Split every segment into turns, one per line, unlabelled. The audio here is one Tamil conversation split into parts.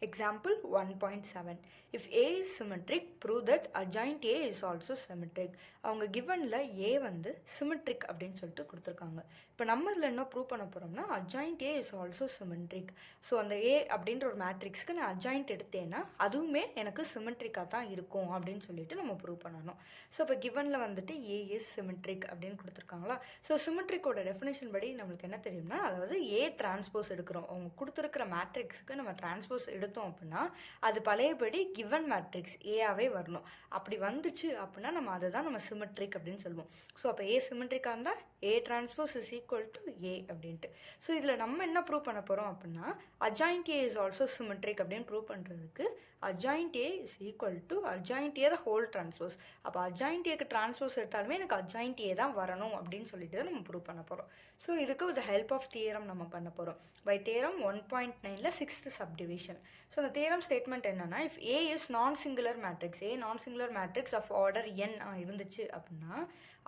Example 1.7. If A is symmetric, prove that adjoint A is also symmetric. அவங்க givenல A வந்து symmetric அப்படின்னு சொல்லிட்டு கொடுத்துருக்காங்க. இப்போ நம்ம இதில் என்ன ப்ரூவ் பண்ண போகிறோம்னா adjoint A is also symmetric. So அந்த A அப்படின்ற ஒரு மேட்ரிக்ஸ்க்கு நான் adjoint எடுத்தேன்னா அதுவுமே எனக்கு சிமெட்ரிக்காக தான் இருக்கும் அப்படின்னு சொல்லிட்டு நம்ம ப்ரூவ் பண்ணணும். ஸோ இப்போ givenல வந்துட்டு A is symmetric அப்படின்னு கொடுத்துருக்காங்களா. ஸோ சிமெட்ரிக்கோட டெஃபினேஷன் படி நம்மளுக்கு என்ன தெரியும்னா, அதாவது A டிரான்ஸ்போஸ் எடுக்கிறோம். அவங்க கொடுத்துருக்கிற மேட்ரிக்ஸுக்கு நம்ம டிரான்ஸ்போஸ் எடுத்தோம் அப்படின்னா அது பழையபடி கிவன் மேட்ரிக்ஸ் ஏஆவே வரணும். அப்படி வந்துச்சு அப்படின்னா நம்ம அதை தான் நம்ம சிமெட்ரிக் அப்படின்னு சொல்லுவோம். ஸோ அப்போ ஏ சிமெட்ரிக்காக இருந்தால் A transpose is equal to A அப்படின்ட்டு. ஸோ இதில் நம்ம என்ன ப்ரூவ் பண்ண போகிறோம் அப்படின்னா adjoint A is also symmetric அப்படின்னு ப்ரூவ் பண்ணுறதுக்கு adjoint A is equal to adjoint A the whole transpose. அப்போ adjoint Aக்கு டிரான்ஸ்போஸ் எடுத்தாலுமே எனக்கு adjoint A தான் வரணும் அப்படின்னு சொல்லிட்டு தான் நம்ம ப்ரூவ் பண்ண போகிறோம். ஸோ இதுக்கு வித் ஹெல்ப் ஆஃப் தியரம் நம்ம பண்ண போகிறோம். பை தியரம் 1.9ல 6th subdivision. ஸோ அந்த தியரம் ஸ்டேட்மெண்ட் என்னன்னா, if A is non-singular matrix, A non-singular matrix of order n இருந்துச்சு அப்படின்னா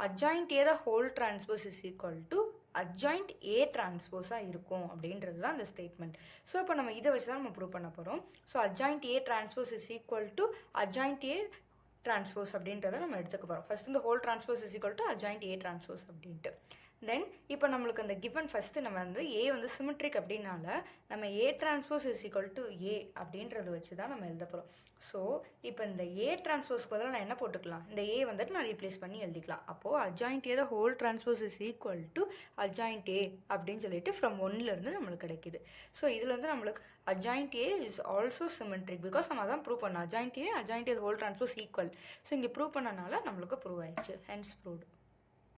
adjoint A the whole transpose is equal to adjoint A டிரான்ஸ்போஸாக இருக்கும் அப்படின்றது தான் அந்த ஸ்டேட்மெண்ட். ஸோ இப்போ நம்ம இதை வச்சு தான் நம்ம ப்ரூவ் பண்ண போகிறோம். So adjoint A transpose is equal to adjoint A transpose அப்படின்றத நம்ம எடுத்துக்க போகிறோம். ஃபர்ஸ்ட் இந்த whole transpose is equal to adjoint A transpose அப்படின்ட்டு. தென் இப்போ நம்மளுக்கு அந்த கிவன் ஃபஸ்ட்டு நம்ம வந்து ஏ வந்து சிமெட்ரிக் அப்படின்னால நம்ம A transpose is equal to A அப்படின்றத வச்சு தான் நம்ம எழுத போகிறோம். ஸோ இப்போ இந்த ஏ டிரான்ஸ்போஸ்க்கு பதிலாக நான் என்ன போட்டுக்கலாம், இந்த ஏ வந்துட்டு நான் ரீப்ளேஸ் பண்ணி எழுதிக்கலாம். அப்போது adjoint A the whole transpose is equal to adjoint A அப்படின்னு சொல்லிட்டு ஃப்ரம் 1லேருந்து நம்மளுக்கு கிடைக்கிது. ஸோ இதில் வந்து நம்மளுக்கு adjoint A is also symmetric because நம்ம தான் ப்ரூவ் பண்ணோம் adjoint A the whole transpose equal. So இங்கே ப்ரூவ் பண்ணனால நம்மளுக்கு ப்ரூவ் ஆயிடுச்சு. Hence proved.